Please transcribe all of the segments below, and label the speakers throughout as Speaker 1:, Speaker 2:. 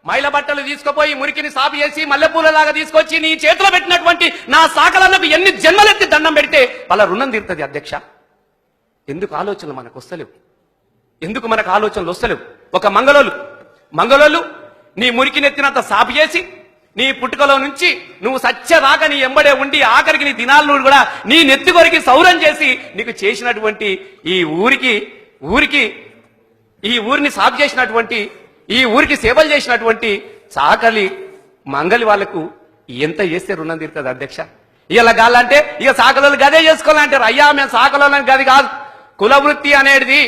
Speaker 1: మైల బట్టలు తీసుకుపోయి మురికిని సాపు చేసి మల్లెపూలలాగా తీసుకొచ్చి నీ చేతిలో పెట్టినటువంటి నా సాకలన్నకు ఎన్ని జన్మలెత్తి దండం పెడితే వాళ్ళ రుణం తీరుతుంది అధ్యక్ష. ఎందుకు ఆలోచనలు మనకు వస్తలేవు? ఎందుకు మనకు ఆలోచనలు వస్తలేవు? ఒక మంగళోళ్ళు నీ మురికినెత్తినంత సాపు చేసి నీ పుట్టుకలో నుంచి నువ్వు సత్యదాకా నీ ఎంబడే ఉండి ఆఖరికి నీ దినాలను కూడా నీ నెత్తి కొరికి సౌరం చేసి నీకు చేసినటువంటి ఈ ఊరిని సాపు చేసినటువంటి ఈ ఊరికి సేవలు చేసినటువంటి చాకలి మంగలి వాళ్లకు ఎంత చేస్తే రుణం తీరుతుంది అధ్యక్ష? ఇలా గాలంటే ఇక సాకలు గదే చేసుకోవాలంటారు. అయ్యా మేము సాకలని గది కాదు. కుల వృత్తి అనేది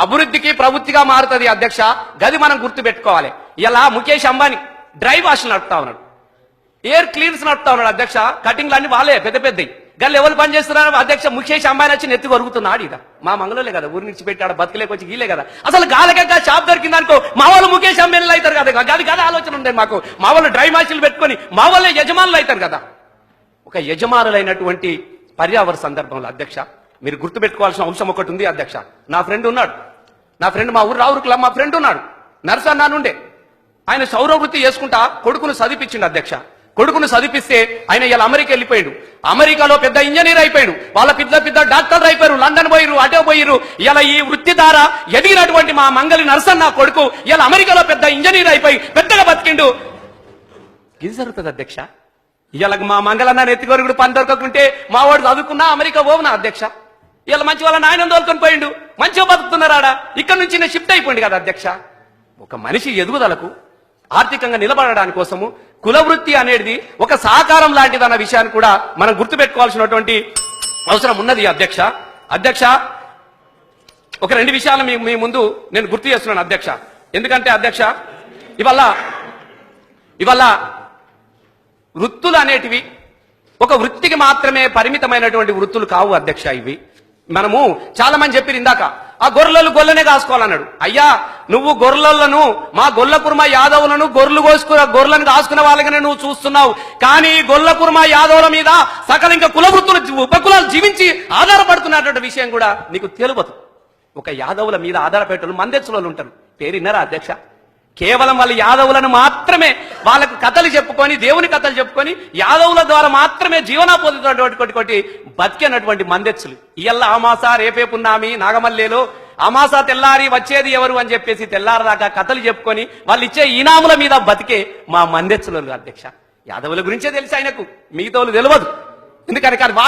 Speaker 1: అభివృద్ధికి ప్రవృత్తిగా మారుతుంది అధ్యక్ష. గది మనం గుర్తు పెట్టుకోవాలి. ఇలా ముఖేష్ అంబానీ డ్రై వాష్లు నడుపుతా ఉన్నాడు, ఎయిర్ క్లీన్స్ నడుపుతా ఉన్నాడు అధ్యక్ష. కటింగ్లు అన్ని వాళ్ళే పెద్ద పెద్దవి. గల్లు ఎవరు పని చేస్తున్నారు అధ్యక్ష? ముఖేష్ అంబానీ వచ్చి నెత్తి కొరుగుతున్నాడు. ఇక మా మంగళలే కదా, ఊరి నుంచి పెట్టాడు, బతికలేకొచ్చి గీలే కదా. అసలు గాలక షాప్ దొరికిందనుకో మా వాళ్ళు ముఖేష్ అంబానీలు అవుతారు కదా. గది కదా ఆలోచన ఉంది మాకు. మా వాళ్ళు డ్రై వాష్లు పెట్టుకొని మా వాళ్ళే యజమానులు అవుతారు కదా. ఒక యజమానులైనటువంటి పర్యావరణ సందర్భంలో అధ్యక్ష మీరు గుర్తుపెట్టుకోవాల్సిన అంశం ఒకటి ఉంది అధ్యక్ష. నా ఫ్రెండ్ మా ఊరు రావురుకుల మా ఫ్రెండ్ ఉన్నాడు, నర్సన్న నుండే. ఆయన సౌర వృత్తి చేసుకుంటా కొడుకును చదివించిండు అధ్యక్ష. కొడుకును చదివిస్తే ఆయన ఇలా అమెరికా వెళ్ళిపోయాడు. అమెరికాలో పెద్ద ఇంజనీర్ అయిపోయాడు. వాళ్ళ పెద్ద డాక్టర్లు అయిపోయారు, లండన్ పోయిరు, అటే పోయిరు. ఇలా ఈ వృత్తి ద్వారా ఎదిగినటువంటి మా మంగలి నర్సన్న కొడుకు ఇలా అమెరికాలో పెద్ద ఇంజనీర్ అయిపోయి పెద్దగా బతికిండు. ఇది జరుగుతుంది అధ్యక్ష. ఇలా మా మంగళన్న నెత్తికొరుగుడు పని దొరకకుంటే మా వాడు చదువుకున్నా అమెరికా పోవునా అధ్యక్ష. ఇలా మంచి వాళ్ళ నాయన తోలుకొని పోయిండు, మంచిగా బతుకుతున్నారాడా. ఇక్కడ నుంచి నేను షిఫ్ట్ అయిపోయింది కదా అధ్యక్ష. ఒక మనిషి ఎదుగుదలకు ఆర్థికంగా నిలబడడానికి కోసము కుల వృత్తి అనేది ఒక సహకారం లాంటిది అన్న విషయాన్ని కూడా మనం గుర్తుపెట్టుకోవాల్సినటువంటి అవసరం ఉన్నది అధ్యక్ష. ఒక రెండు విషయాలు మీ ముందు నేను గుర్తు చేస్తున్నాను అధ్యక్ష. ఎందుకంటే అధ్యక్ష ఇవాళ వృత్తులు అనేటివి ఒక వృత్తికి మాత్రమే పరిమితమైనటువంటి వృత్తులు కావు అధ్యక్ష. ఇవి మనము చాలా మంది చెప్పారు ఇందాక, ఆ గొర్రెలు గొల్లనే కాసుకోవాలన్నాడు. అయ్యా నువ్వు గొర్రెలను మా గొల్లకుర్మ యాదవులను గొర్రెలను కాసుకున్న వాళ్ళగానే నువ్వు చూస్తున్నావు. కానీ గొల్లకుర్మ యాదవుల మీద సకల ఇంకా కుల వృత్తులు ఉపకులాలు జీవించి ఆధారపడుతున్నటువంటి విషయం కూడా నీకు తెలియదు. ఒక యాదవుల మీద ఆధారపడేటోళ్ళు మందెచ్చులు ఉంటారు. పేరున్నారా అధ్యక్ష? కేవలం వాళ్ళు యాదవులను మాత్రమే వాళ్ళకు కథలు చెప్పుకొని దేవుని కథలు చెప్పుకొని యాదవుల ద్వారా మాత్రమే జీవనోపాధి బతికినటువంటి మందెచ్చులు ఇయ్యల్లా అమాస రేపే పున్నామి నాగమల్లేలో అమాస తెల్లారి వచ్చేది ఎవరు అని చెప్పేసి తెల్లారదాకా కథలు చెప్పుకొని వాళ్ళు ఇచ్చే ఇనాముల మీద బతికే మా మందెచ్చులు అధ్యక్ష. యాదవుల గురించే తెలుసు ఆయనకు, మిగతాలు తెలియదు. ఎందుకని